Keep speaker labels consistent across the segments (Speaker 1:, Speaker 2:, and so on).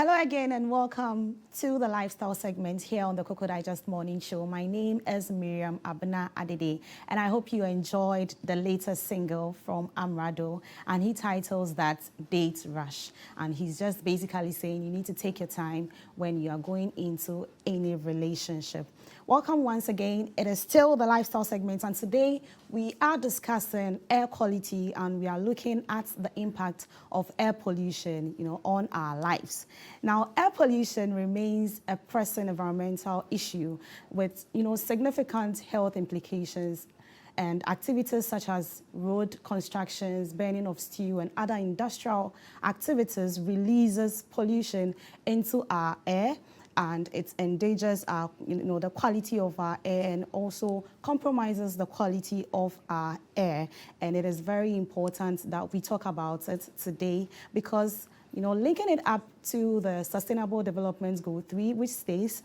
Speaker 1: Hello again and welcome to the lifestyle segment here on the Cocoa Digest Morning Show. My name is Miriam Abena Adede and I hope you enjoyed the latest single from Amrado, and he titles that Date Rush, and he's just basically saying you need to take your time when you are going into any relationship. Welcome once again. It is still the lifestyle segment, and today we are discussing air quality and we are looking at the impact of air pollution, on our lives. Now, air pollution remains a pressing environmental issue with, significant health implications, and activities such as road constructions, burning of steel, and other industrial activities releases pollution into our air, and it endangers our, the quality of our air and also compromises the quality of our air. And it is very important that we talk about it today because, linking it up to the Sustainable Development Goal 3, which states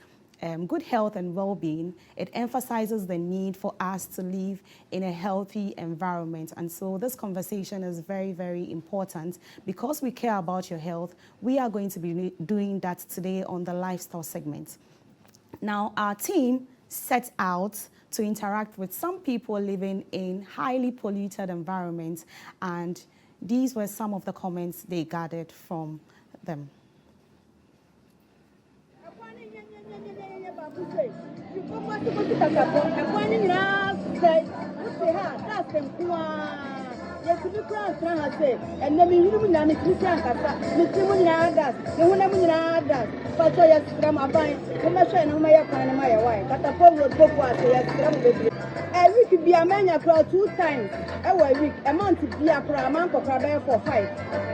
Speaker 1: good health and well-being, it emphasizes the need for us to live in a healthy environment. And so this conversation is very, very important. Because we care about your health, we are going to be doing that today on the lifestyle segment. Now, our team set out to interact with some people living in highly polluted environments, and these were some of the comments they gathered from them.
Speaker 2: A week be a man across 2 times. A week, a month be a month of a for 5.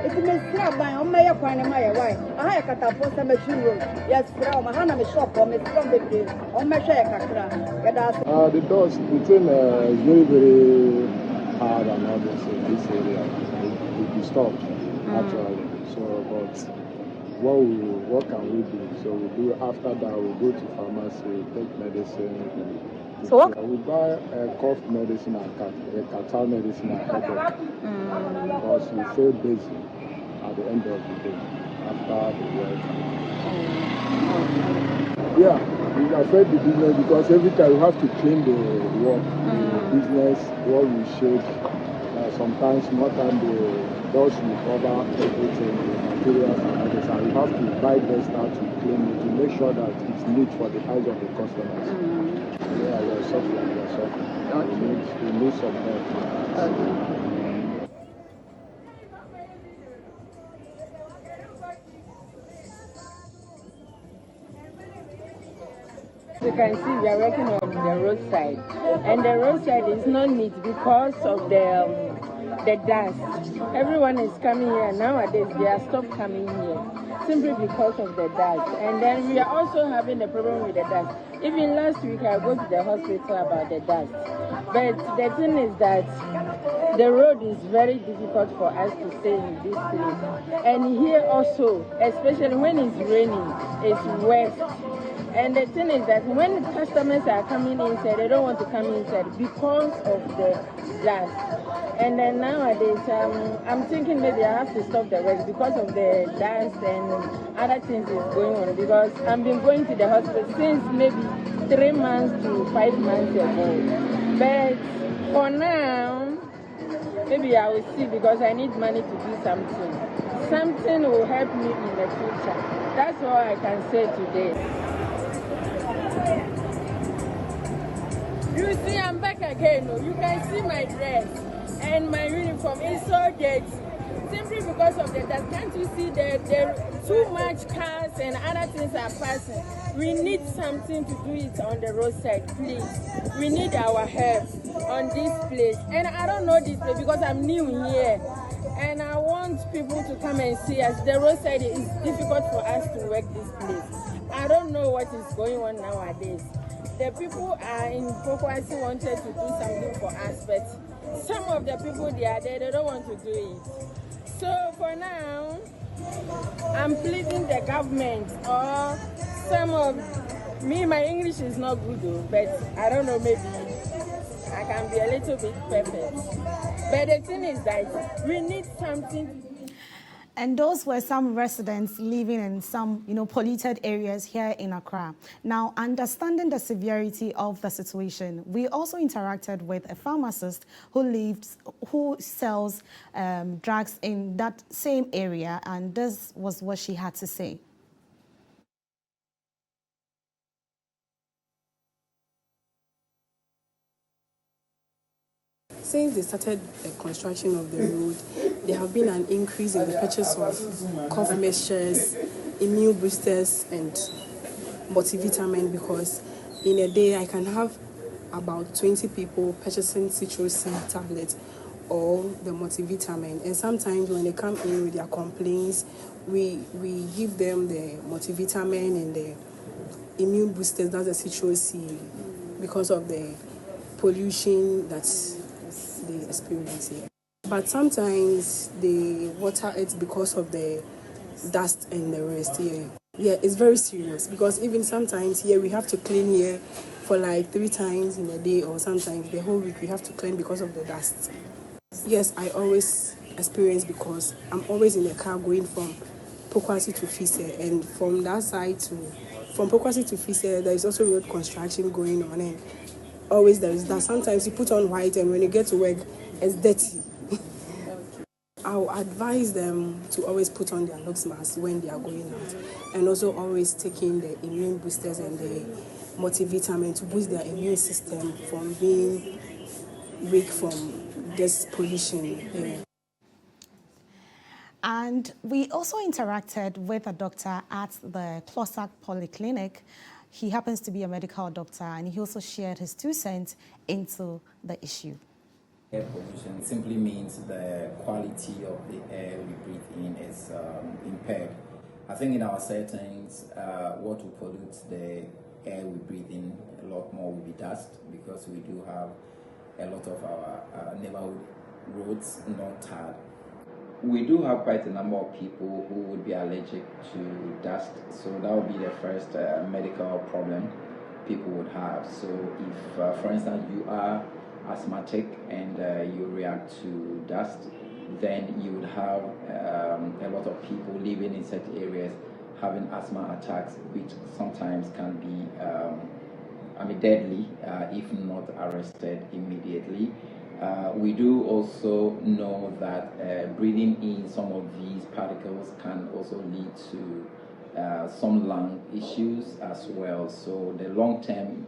Speaker 2: It's a mistrap by on my appointment, my wife. I have cut a post a machine room. Yes, from a hand of a shop or Miss from the place on my share.
Speaker 3: The dust between is very, very hard and all this area. It disturbs actually. So, but what can we do? So we do after that. We go to pharmacy, take medicine.
Speaker 1: So what?
Speaker 3: We buy cough medicine and catarrh medicine and headache because we feel busy at the end of the day after the work. Yeah, we affect the business because every time we have to clean the work, the business, what we shake. Sometimes more time the dust will cover everything, the materials and others, and we have to buy extra to clean it to make sure that it's neat for the eyes of the customers. Yeah, you're suffering. We need some help.
Speaker 2: You can see we are working on the roadside, and the roadside is not neat because of the dust. Everyone is coming here nowadays. They are stopped coming here simply because of the dust. And then we are also having a problem with the dust. Even last week I go to the hospital about the dust. But the thing is that the road is very difficult for us to stay in this place. And here also, especially when it's raining, it's wet. And the thing is that when customers are coming inside, they don't want to come inside because of the dust. And then nowadays, I'm thinking maybe I have to stop the work because of the dust and other things is going on. Because I've been going to the hospital since maybe 3 months to 5 months ago. But for now, maybe I will see because I need money to do something. Something will help me in the future. That's all I can say today. You see, I'm back again. You can see my dress and my uniform is so dirty. Simply because of the dust. Can't you see that there are too much cars and other things are passing? We need something to do it on the roadside, please. We need our help on this place. And I don't know this place because I'm new here. And I want people to come and see us. The roadside is difficult for us to work this place. I don't know what is going on nowadays. The people are in Pokwasi wanted to do something for us, but some of the people they are there, they don't want to do it. So for now, I'm pleading the government or some of me, my English is not good though, but I don't know, maybe I can be a little bit perfect. But the thing is that we need something.
Speaker 1: And those were some residents living in some, polluted areas here in Accra. Now, understanding the severity of the situation, we also interacted with a pharmacist who sells drugs in that same area, and this was what she had to say.
Speaker 4: Since they started the construction of the road, there have been an increase in the purchase of cough mixtures, immune boosters, and multivitamin, because in a day I can have about 20 people purchasing Citro-C tablets or the multivitamin. And sometimes when they come in with their complaints, we give them the multivitamin and the immune boosters, that's the Citro-C, because of the pollution that they experience here. But sometimes they water it because of the dust and the rest here. Yeah, it's very serious, because even sometimes here we have to clean here for like 3 times in a day, or sometimes the whole week we have to clean because of the dust. Yes, I always experience, because I'm always in the car going from Pokwasi to Fise, and from that side from Pokwasi to Fise, there is also road construction going on, and always there is that. Sometimes you put on white and when you get to work, it's dirty. I'll advise them to always put on their nose mask when they are going out, and also always taking the immune boosters and the multivitamin to boost their immune system from being weak from this pollution. Yeah.
Speaker 1: And we also interacted with a doctor at the Closac Polyclinic. He happens to be a medical doctor, and he also shared his 2 cents into the issue.
Speaker 5: Air pollution simply means the quality of the air we breathe in is impaired. I think in our settings, what will pollute the air we breathe in a lot more will be dust, because we do have a lot of our neighborhood roads not tarred. We do have quite a number of people who would be allergic to dust, so that would be the first medical problem people would have. So if, for instance, you are asthmatic and you react to dust, then you would have a lot of people living in such areas having asthma attacks, which sometimes can be deadly if not arrested immediately. We do also know that breathing in some of these particles can also lead to some lung issues as well. So the long-term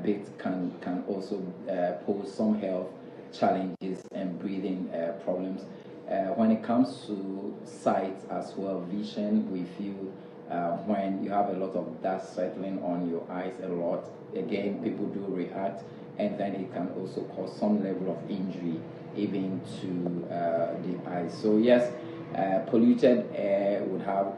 Speaker 5: bit can also pose some health challenges and breathing problems. When it comes to sight as well, vision, we feel when you have a lot of dust settling on your eyes a lot, again, people do react, and then it can also cause some level of injury even to the eyes. So yes, polluted air would have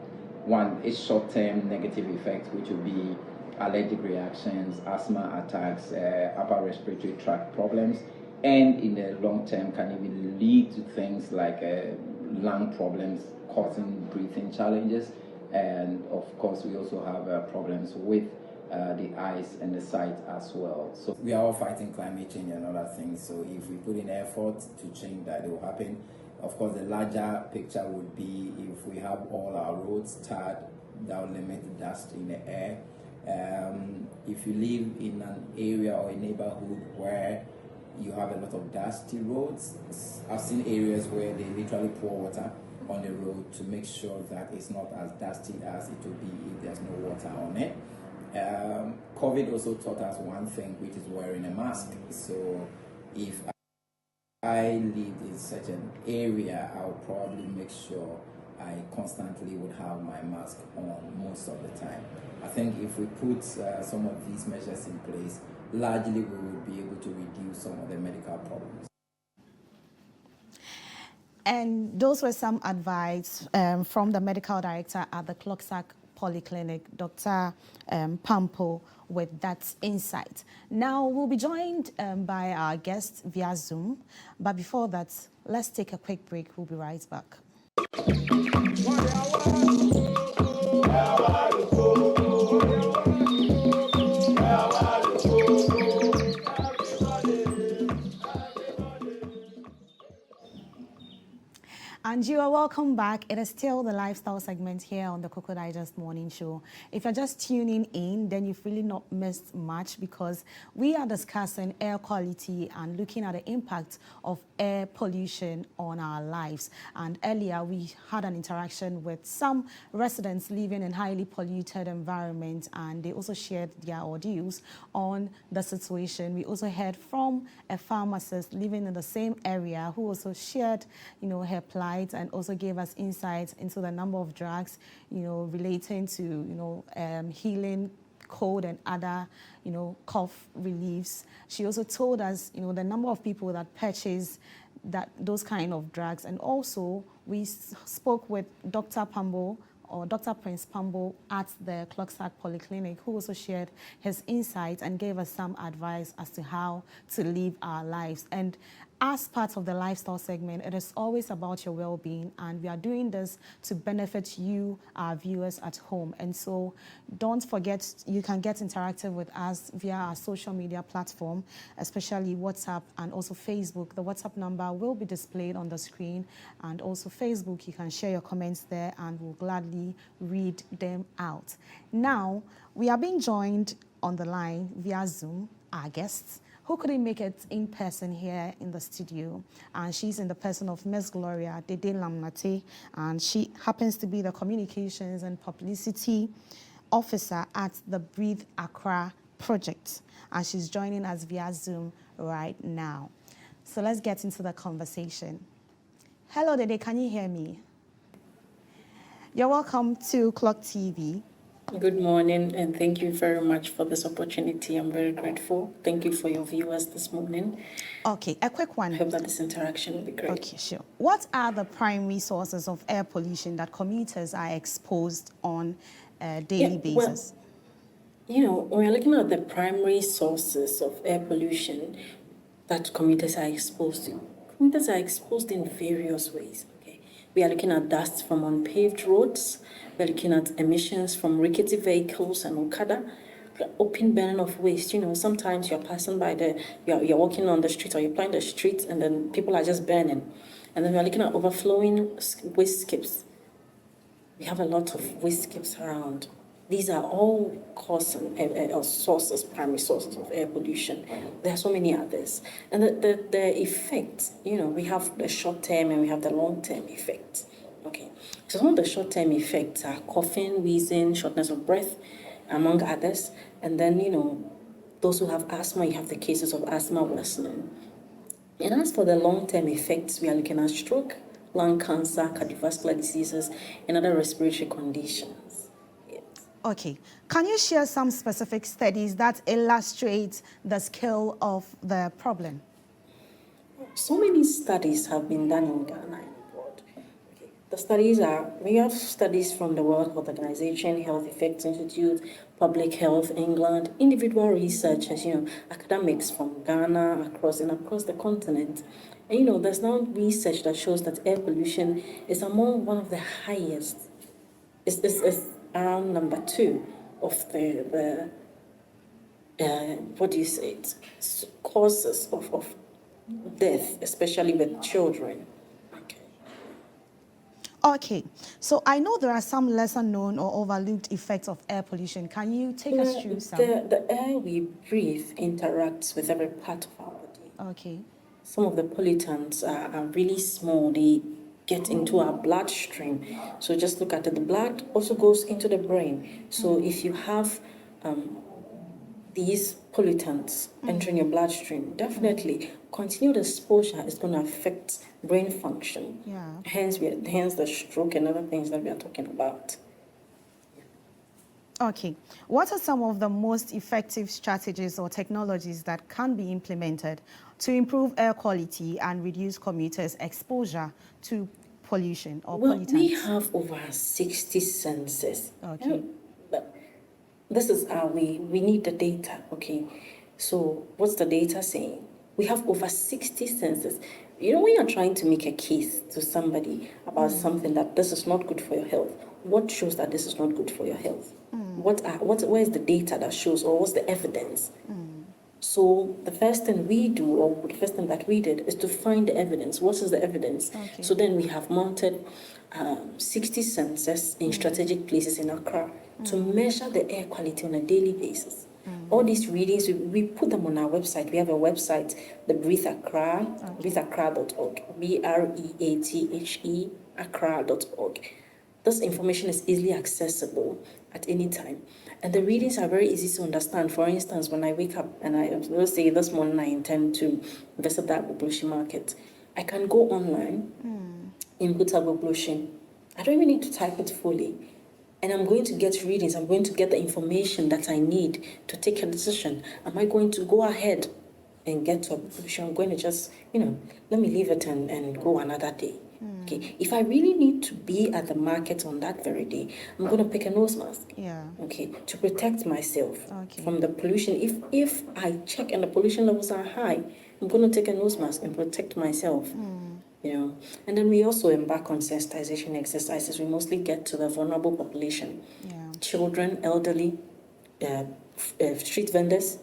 Speaker 5: a short-term negative effect, which would be allergic reactions, asthma attacks, upper respiratory tract problems, and in the long term can even lead to things like lung problems, causing breathing challenges, and of course we also have problems with the eyes and the sight as well. So we are all fighting climate change and other things, so if we put in effort to change that, it will happen. Of course, the larger picture would be if we have all our roads tarred, that will limit the dust in the air. If you live in an area or a neighborhood where you have a lot of dusty roads, I've seen areas where they literally pour water on the road to make sure that it's not as dusty as it would be if there's no water on it. COVID also taught us one thing, which is wearing a mask. So if I lived in such an area, I would probably make sure I constantly would have my mask on most of the time. I think if we put some of these measures in place, largely we would be able to reduce some of the medical problems.
Speaker 1: And those were some advice from the medical director at the Closac Polyclinic, Dr. Pampo, with that insight. Now, we'll be joined by our guest via Zoom. But before that, let's take a quick break. We'll be right back. And And you are welcome back. It is still the lifestyle segment here on the Cocoa Digest Morning Show. If you're just tuning in, then you've really not missed much because we are discussing air quality and looking at the impact of air pollution on our lives. And earlier we had an interaction with some residents living in highly polluted environments, and they also shared their ordeals on the situation. We also heard from a pharmacist living in the same area who also shared, her plight and also gave us insights into the number of drugs, relating to, healing cold and other, cough reliefs. She also told us, the number of people that purchase those kind of drugs. And also we spoke with Dr. Pambo, or Dr. Prince Pambo at the Clockstack Polyclinic, who also shared his insights and gave us some advice as to how to live our lives. And as part of the lifestyle segment, it is always about your well-being, and we are doing this to benefit you, our viewers at home. And so don't forget, you can get interactive with us via our social media platform, especially WhatsApp and also Facebook. The WhatsApp number will be displayed on the screen, and also Facebook, you can share your comments there and we'll gladly read them out. Now, we are being joined on the line via Zoom, our guests, who couldn't make it in person here in the studio. And she's in the person of Ms. Gloria Dede Lamnate, and she happens to be the Communications and Publicity Officer at the Breathe Accra project. And she's joining us via Zoom right now. So let's get into the conversation. Hello, Dede, can you hear me? You're welcome to Clock TV.
Speaker 6: Good morning, and thank you very much for this opportunity. I'm very grateful. Thank you for your viewers this morning.
Speaker 1: Okay, a quick one.
Speaker 6: I hope that this interaction will be great.
Speaker 1: Okay, sure. What are the primary sources of air pollution that commuters are exposed on a daily basis?
Speaker 6: Well, when we're looking at the primary sources of air pollution that commuters are exposed to, commuters are exposed in various ways. Okay, we are looking at dust from unpaved roads. We're looking at emissions from rickety vehicles and Okada, open burning of waste. Sometimes you're passing by you're walking on the street or you're playing the street and then people are just burning. And then we're looking at overflowing waste skips. We have a lot of waste skips around. These are all sources, primary sources of air pollution. There are so many others. And the effect, we have the short-term and we have the long-term effect. Okay, so some of the short-term effects are coughing, wheezing, shortness of breath, among others. And then, those who have asthma, you have the cases of asthma worsening. And as for the long-term effects, we are looking at stroke, lung cancer, cardiovascular diseases, and other respiratory conditions. Yes.
Speaker 1: Okay, can you share some specific studies that illustrate the scale of the problem?
Speaker 6: So many studies have been done in Ghana. The studies we have studies from the World Health Organization, Health Effects Institute, Public Health England, individual researchers, academics from Ghana, across the continent. And, there's now research that shows that air pollution is among one of the highest. It's around number 2 of the causes of death, especially with children.
Speaker 1: Okay, so I know there are some lesser known or overlooked effects of air pollution. Can you take us through some?
Speaker 6: The air we breathe interacts with every part of our body.
Speaker 1: Okay.
Speaker 6: Some of the pollutants are really small. They get into our bloodstream. So just look at it. The blood also goes into the brain. So if you have these pollutants entering your bloodstream, definitely continued exposure is going to affect brain function.
Speaker 1: Yeah.
Speaker 6: Hence the stroke and other things that we are talking about.
Speaker 1: Okay. What are some of the most effective strategies or technologies that can be implemented to improve air quality and reduce commuters' exposure to pollution or pollutants?
Speaker 6: We have over 60 sensors.
Speaker 1: Okay.
Speaker 6: But this is we need the data, okay? So what's the data saying? We have over 60 sensors. When you're trying to make a case to somebody about something that this is not good for your health, what shows that this is not good for your health? Where is the data that shows, or what's the evidence? So the first thing we do, or the first thing that we did, is to find the evidence. What is the evidence?
Speaker 1: Okay.
Speaker 6: So then we have mounted 60 sensors in strategic places in Accra to measure the air quality on a daily basis. All these readings, we put them on our website. We have a website, the Breathe Accra, breatheaccra.org, BREATHE Accra.org. This information is easily accessible at any time. And the readings are very easy to understand. For instance, when I wake up and let's say this morning I intend to visit that Agbogbloshie market, I can go online, input Agbogbloshie. I don't even need to type it fully. And I'm going to get readings. I'm going to get the information that I need to take a decision. Am I going to go ahead and get to Agbogbloshie? I'm going to just, let me leave it and go another day. Okay. If I really need to be at the market on that very day, I'm going to pick a nose mask.
Speaker 1: Yeah.
Speaker 6: Okay. To protect myself
Speaker 1: Okay.
Speaker 6: from the pollution. If I check and the pollution levels are high, I'm going to take a nose mask and protect myself. And then we also embark on sensitization exercises. We mostly get to the vulnerable population.
Speaker 1: Yeah.
Speaker 6: Children, elderly, street vendors,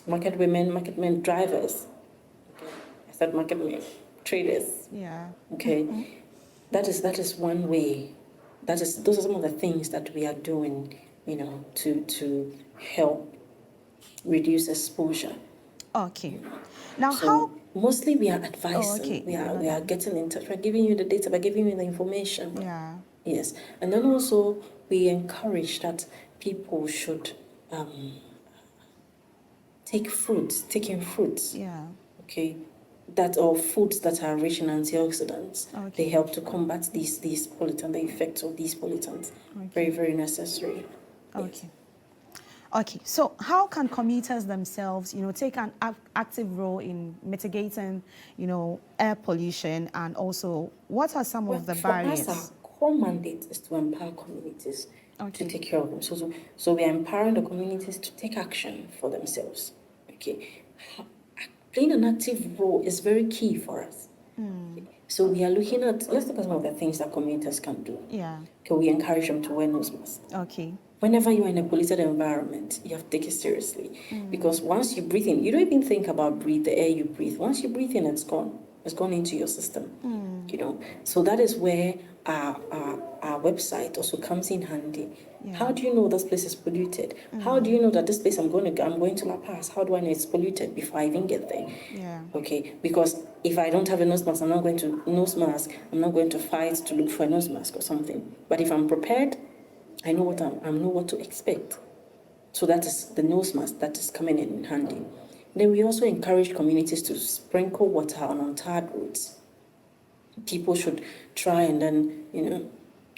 Speaker 6: market women, market men, drivers. Okay. I said market men, traders.
Speaker 1: Yeah.
Speaker 6: Okay, that is one way. Those are some of the things that we are doing, to help reduce exposure.
Speaker 1: Okay. Now,
Speaker 6: So
Speaker 1: how?
Speaker 6: mostly we are advising.
Speaker 1: Oh, okay.
Speaker 6: We are getting in touch. We're giving you the data. We're giving you the information.
Speaker 1: Yeah.
Speaker 6: Yes, and then also we encourage that people should take in fruits.
Speaker 1: Yeah.
Speaker 6: Okay, that or foods that are rich in antioxidants.
Speaker 1: Okay.
Speaker 6: They help to combat these pollutants, the effects of these pollutants.
Speaker 1: Okay.
Speaker 6: Very, very necessary.
Speaker 1: Okay. Okay. So, how can commuters themselves, take an active role in mitigating, air pollution, and also what are some of the barriers?
Speaker 6: For us, our core mandate is to empower communities
Speaker 1: Okay.
Speaker 6: to take care of them. So we are empowering the communities to take action for themselves. Okay. Playing an active role is very key for us. So we are looking at, let's look at some of the things that commuters can do.
Speaker 1: Yeah.
Speaker 6: Okay, we encourage them to wear nose masks.
Speaker 1: Okay.
Speaker 6: Whenever you're in a polluted environment, you have to take it seriously. Because once you breathe in, you don't even think about the air you breathe. Once you breathe in, it's gone. It's gone into your system. So that is where our website also comes in handy.
Speaker 1: Yeah.
Speaker 6: How do you know this place is polluted? How do you know that this place I'm going to La Paz? How do I know it's polluted before I even get there?
Speaker 1: Yeah.
Speaker 6: Okay, because if I don't have a nose mask, I'm not going to fight to look for a nose mask or something. But if I'm prepared, I know what to expect. So that is the nose mask that is coming in handy. Then we also encourage communities to sprinkle water on untarred roads. People should try and then,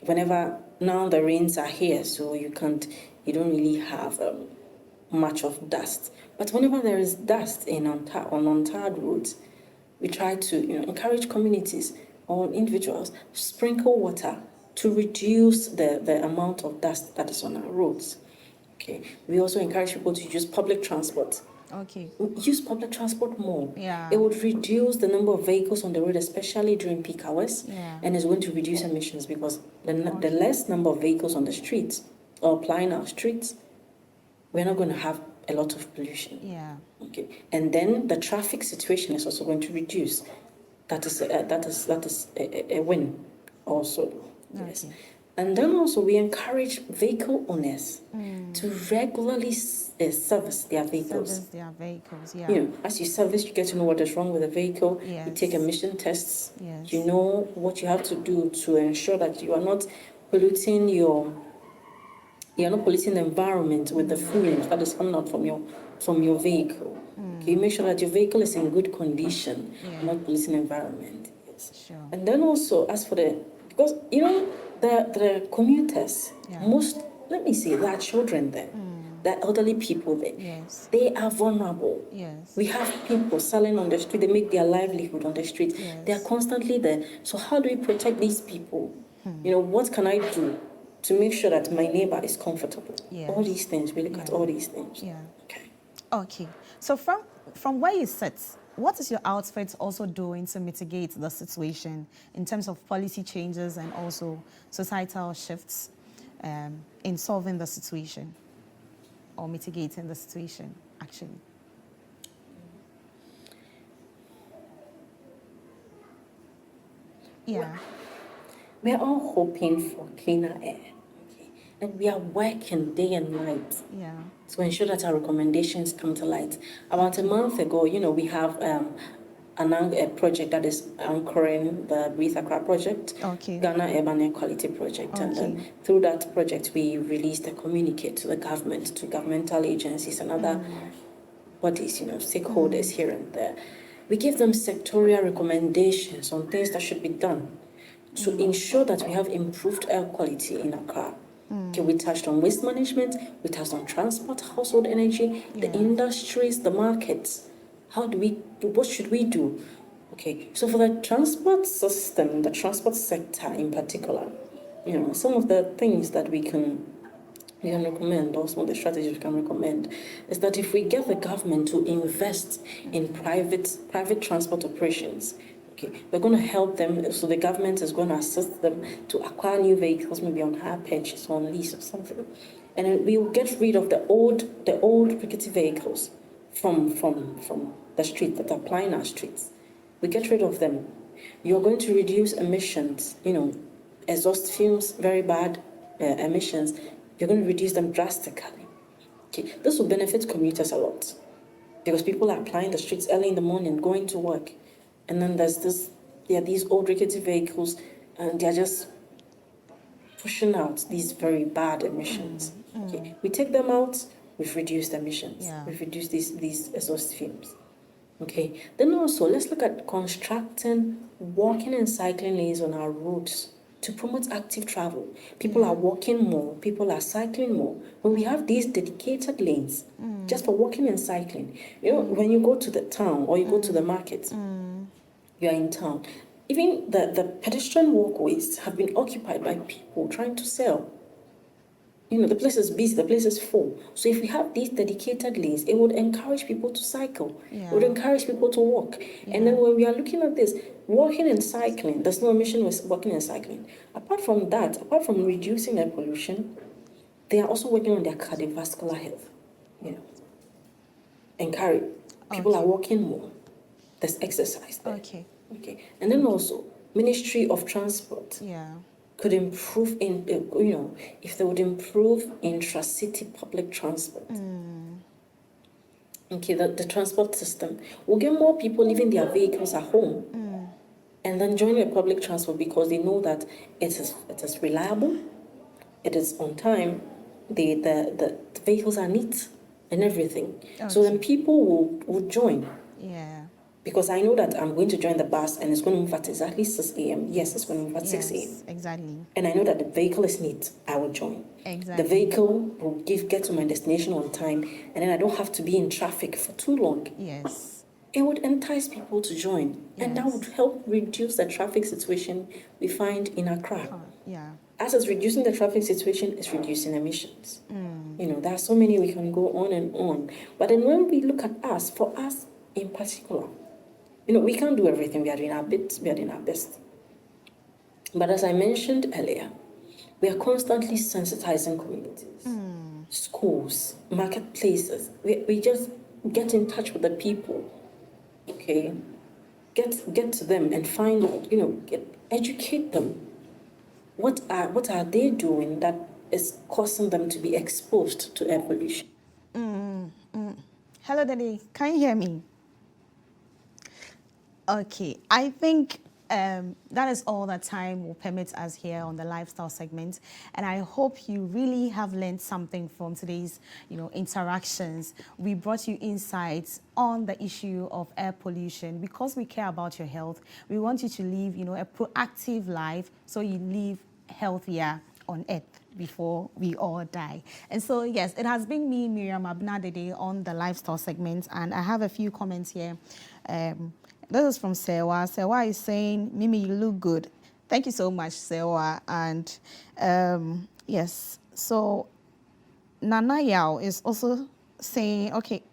Speaker 6: whenever now the rains are here, so you don't really have much of dust. But whenever there is dust on untarred roads, we try to encourage communities or individuals to sprinkle water to reduce the amount of dust that is on our roads. Okay. We also encourage people to use public transport.
Speaker 1: Okay.
Speaker 6: Use public transport more.
Speaker 1: Yeah.
Speaker 6: It would reduce the number of vehicles on the road, especially during peak hours.
Speaker 1: Yeah.
Speaker 6: And it's going to reduce emissions because the less number of vehicles on the streets or applying our streets, we're not going to have a lot of pollution.
Speaker 1: Yeah.
Speaker 6: Okay. And then the traffic situation is also going to reduce. That is a win also. Yes.
Speaker 1: Okay.
Speaker 6: And then also we encourage vehicle owners to regularly service their vehicles.
Speaker 1: Service their vehicles. Yeah.
Speaker 6: As you service, you get to know what is wrong with the vehicle.
Speaker 1: Yes.
Speaker 6: You take emission tests.
Speaker 1: Yes.
Speaker 6: You know what you have to do to ensure that you are not polluting the environment with the fumes that is coming out from your vehicle. Okay, you make sure that your vehicle is in good condition, not polluting the environment. Yes.
Speaker 1: Sure.
Speaker 6: And then also, as for because the commuters, there are children there, there are elderly people there.
Speaker 1: Yes.
Speaker 6: They are vulnerable.
Speaker 1: Yes.
Speaker 6: We have people selling on the street, they make their livelihood on the street.
Speaker 1: Yes.
Speaker 6: They are constantly there. So how do we protect these people? What can I do to make sure that my neighbor is comfortable?
Speaker 1: Yes.
Speaker 6: All these things, we look at all these things.
Speaker 1: Yeah.
Speaker 6: Okay.
Speaker 1: Okay. So from where you sit, what is your outfit also doing to mitigate the situation in terms of policy changes and also societal shifts in solving the situation or mitigating the situation, actually? Yeah.
Speaker 6: We are all hoping for cleaner air, okay? And we are working day and night
Speaker 1: Yeah.
Speaker 6: to ensure that our recommendations come to light. About a month ago, we have a project that is anchoring the Breathe Accra project,
Speaker 1: Okay.
Speaker 6: Ghana Urban Air Quality Project. And then
Speaker 1: Okay.
Speaker 6: through that project, we released a communique to the government, to governmental agencies and other bodies, stakeholders here and there. We give them sectorial recommendations on things that should be done to ensure that we have improved air quality in Accra. Okay, we touched on waste management, we touched on transport, household energy, the
Speaker 1: Yeah.
Speaker 6: industries, the markets. What should we do? Okay, so for the transport system, the transport sector in particular, some of the things that we can recommend, or some of the strategies we can recommend, is that if we get the government to invest in private transport operations, okay, we're going to help them. So the government is going to assist them to acquire new vehicles, maybe on hire purchase or on lease or something, and then we will get rid of the old rickety vehicles from the street that are plying our streets. We get rid of them. You're going to reduce emissions. Exhaust fumes, very bad emissions. You're going to reduce them drastically. Okay, this will benefit commuters a lot because people are applying the streets early in the morning, going to work, and then there are these old rickety vehicles, and they're just pushing out these very bad emissions. Okay, we take them out, we've reduced emissions,
Speaker 1: Yeah.
Speaker 6: we've reduced these exhaust fumes. Okay, then also let's look at constructing walking and cycling lanes on our roads to promote active travel. People are walking more, people are cycling more. When we have these dedicated lanes just for walking and cycling, when you go to the town or you go to the market, you are in town. Even the pedestrian walkways have been occupied by people trying to sell. The place is busy, the place is full. So if we have these dedicated lanes, it would encourage people to cycle.
Speaker 1: Yeah.
Speaker 6: It would encourage people to walk. And then when we are looking at this, walking and cycling, there's no emission with walking and cycling. Apart from that, apart from reducing air pollution, they are also working on their cardiovascular health. Encourage. People are walking more. There's exercise there.
Speaker 1: Okay.
Speaker 6: Okay. And then also, Ministry of Transport
Speaker 1: Yeah.
Speaker 6: could improve if they would improve intra-city public transport. Okay, the transport system will get more people leaving their vehicles at home and then joining the public transport because they know that it is reliable, it is on time, the vehicles are neat and everything. So then people will join.
Speaker 1: Yeah.
Speaker 6: Because I know that I'm going to join the bus and it's going to move at exactly 6 a.m. Yes, it's going to move at 6 a.m.
Speaker 1: Exactly.
Speaker 6: And I know that the vehicle is neat. I will join.
Speaker 1: Exactly.
Speaker 6: The vehicle will get to my destination on time, and then I don't have to be in traffic for too long.
Speaker 1: Yes.
Speaker 6: It would entice people to join, and that would help reduce the traffic situation we find in Accra.
Speaker 1: Yeah.
Speaker 6: As it's reducing the traffic situation, it's reducing emissions. There are so many we can go on and on. But then when we look at us, for us in particular, we can't do everything. We are doing our bit, we are doing our best. But as I mentioned earlier, we are constantly sensitizing communities, schools, marketplaces. We just get in touch with the people, okay? Get to them and find out, educate them. What are they doing that is causing them to be exposed to air pollution?
Speaker 1: Hello, Daddy. Can you hear me? Okay, I think that is all the time will permit us here on the lifestyle segment, and I hope you really have learned something from today's, interactions. We brought you insights on the issue of air pollution because we care about your health. We want you to live, a proactive life so you live healthier on earth before we all die. And so, yes, it has been me, Miriam Abena-Adede, on the lifestyle segment, and I have a few comments here. This is from Sewa. Sewa is saying, Mimi, you look good. Thank you so much, Sewa. And yes, so Nana Yao is also saying, okay,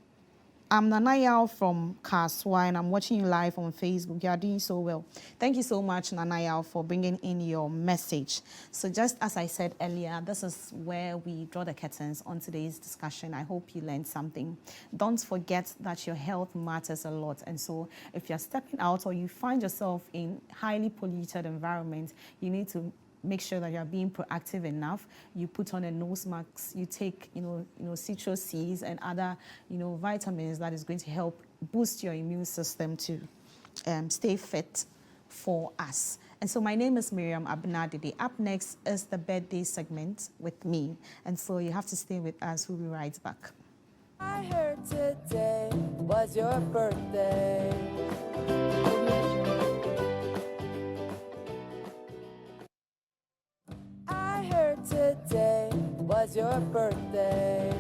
Speaker 1: I'm Nanayao from Kaswa, and I'm watching you live on Facebook. You are doing so well. Thank you so much, Nanayao, for bringing in your message. So just as I said earlier, this is where we draw the curtains on today's discussion. I hope you learned something. Don't forget that your health matters a lot. And so if you're stepping out or you find yourself in highly polluted environment, you need to make sure that you're being proactive enough. You put on a nose mask, you take, Citro C's and other, vitamins that is going to help boost your immune system to stay fit for us. And so my name is Miriam Abena Adede. Up next is the birthday segment with me. And so you have to stay with us. We'll be right back.
Speaker 7: I heard today was your birthday. I heard today was your birthday.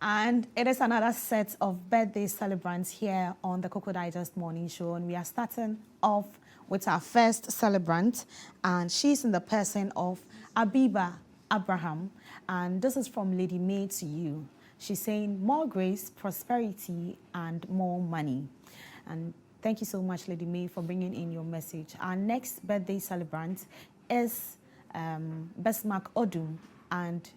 Speaker 1: And it is another set of birthday celebrants here on the Cocoa Digest Morning Show. And we are starting off with our first celebrant. And she's in the person of Abiba Abraham. And this is from Lady May to you. She's saying more grace, prosperity, and more money. And thank you so much, Lady May, for bringing in your message. Our next birthday celebrant is Besmark Odum. And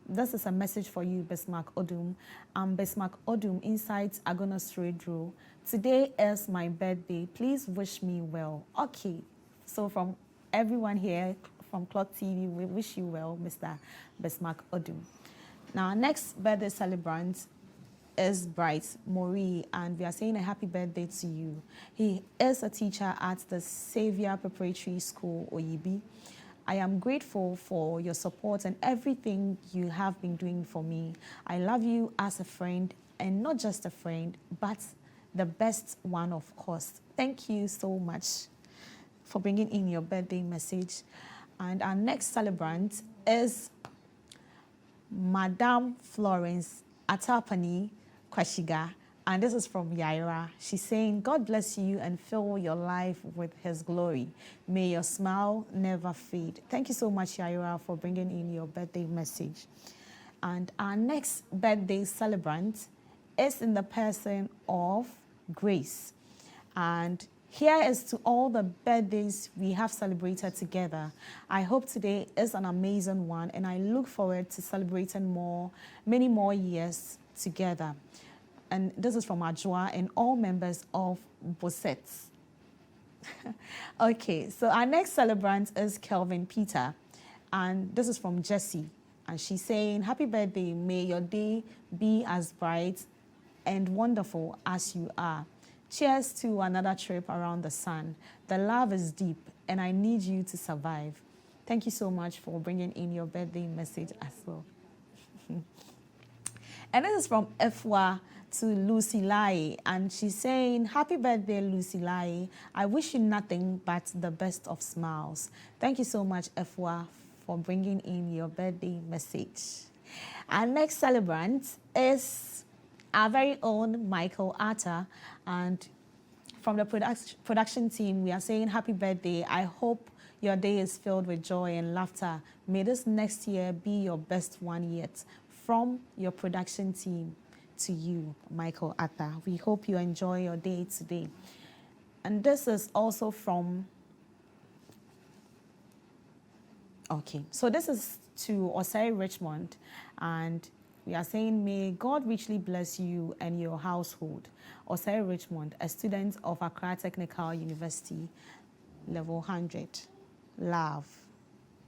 Speaker 1: this is a message for you, Bismarck Odum. I'm Bismarck Odum inside Agonos Radio. Today is my birthday. Please wish me well. Okay. So from everyone here from Clock TV, we wish you well, Mr. Bismarck Odum. Now, our next birthday celebrant is Bright Mori, and we are saying a happy birthday to you. He is a teacher at the Savior Preparatory School, Oyibi. I am grateful for your support and everything you have been doing for me. I love you as a friend, and not just a friend, but the best one, of course. Thank you so much for bringing in your birthday message. And our next celebrant is Madame Florence Atapani Kwashiga. And this is from Yaira. She's saying, God bless you and fill your life with his glory. May your smile never fade. Thank you so much, Yaira, for bringing in your birthday message. And our next birthday celebrant is in the person of Grace. And here is to all the birthdays we have celebrated together. I hope today is an amazing one, and I look forward to celebrating many more years together. And this is from Ajwa and all members of Bosets. Okay, so our next celebrant is Kelvin Peter. And this is from Jessie. And she's saying, happy birthday. May your day be as bright and wonderful as you are. Cheers to another trip around the sun. The love is deep, and I need you to survive. Thank you so much for bringing in your birthday message as well. And this is from Efwa to Lucy Lai, and she's saying, happy birthday, Lucy Lai. I wish you nothing but the best of smiles. Thank you so much, Efwa, for bringing in your birthday message. Our next celebrant is our very own Michael Atta, and from the production team, we are saying happy birthday. I hope your day is filled with joy and laughter. May this next year be your best one yet. From your production team to you, Michael Atta. We hope you enjoy your day today. And this is also from, okay, so this is to Osei Richmond, and we are saying, may God richly bless you and your household. Osei Richmond, a student of Accra Technical University, level 100. Love.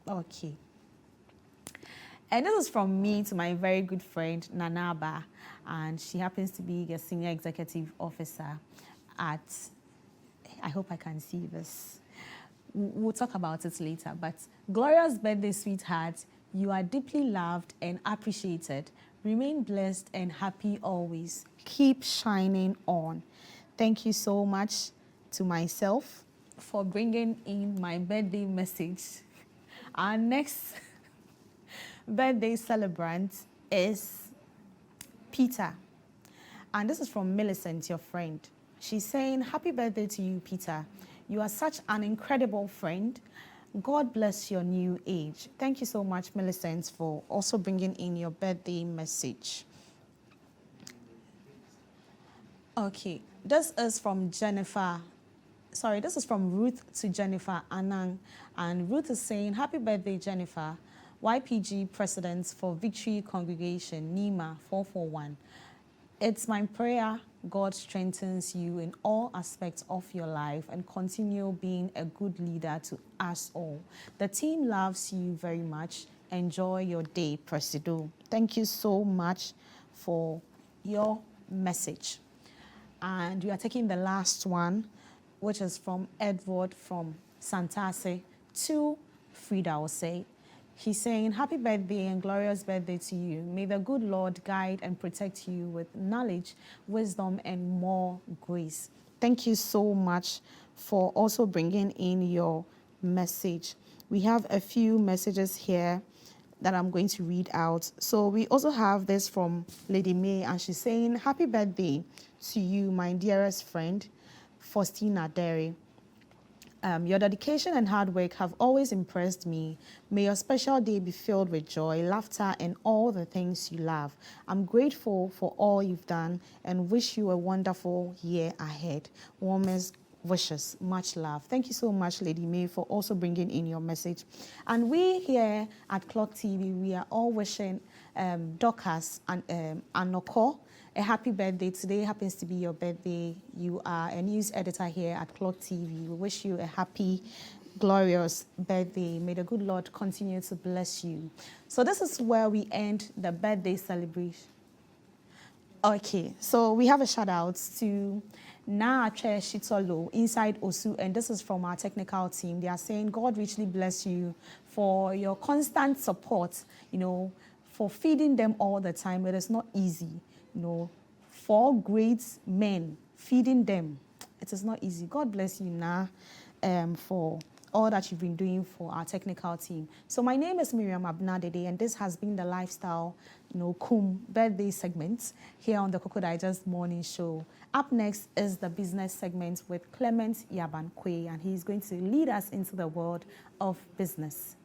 Speaker 1: Okay. And this is from me to my very good friend, Nanaba, and she happens to be a senior executive officer at, I hope I can see this. We'll talk about it later, but Gloria's birthday, sweetheart. You are deeply loved and appreciated. Remain blessed and happy always. Keep shining on. Thank you so much to myself for bringing in my birthday message. Our next birthday celebrant is Peter. And this is from Millicent, your friend. She's saying, happy birthday to you, Peter. You are such an incredible friend. God bless your new age. Thank you so much, Millicent, for also bringing in your birthday message. Okay, this is from Jennifer. Sorry, this is from Ruth to Jennifer Anang. And Ruth is saying, happy birthday, Jennifer. YPG President for Victory Congregation, NEMA 441. It's my prayer God strengthens you in all aspects of your life and continue being a good leader to us all. The team loves you very much. Enjoy your day, Presido. Thank you so much for your message. And we are taking the last one, which is from Edward from Santase to Frida Ose. He's saying, happy birthday and glorious birthday to you. May the good Lord guide and protect you with knowledge, wisdom, and more grace. Thank you so much for also bringing in your message. We have a few messages here that I'm going to read out. So we also have this from Lady May, and she's saying, happy birthday to you, my dearest friend, Faustina Derry. Your dedication and hard work have always impressed me. May your special day be filled with joy, laughter, and all the things you love. I'm grateful for all you've done and wish you a wonderful year ahead. Warmest wishes, much love. Thank you so much, Lady May, for also bringing in your message. And we here at Clock TV, we are all wishing Dorcas and Anoko a happy birthday. Today happens to be your birthday. You are a news editor here at Clock TV. We wish you a happy, glorious birthday. May the good Lord continue to bless you. So this is where we end the birthday celebration. Okay, so we have a shout out to Naache Shitolo inside Osu, and this is from our technical team. They are saying, God richly bless you for your constant support, for feeding them all the time. It is not easy. 4 great men feeding them. It is not easy. God bless you now for all that you've been doing for our technical team. So my name is Miriam Abnadede, and this has been the Lifestyle Kum birthday segment here on the Cocoa Digest Morning Show. Up next is the business segment with Clement Yabankwe, and he's going to lead us into the world of business.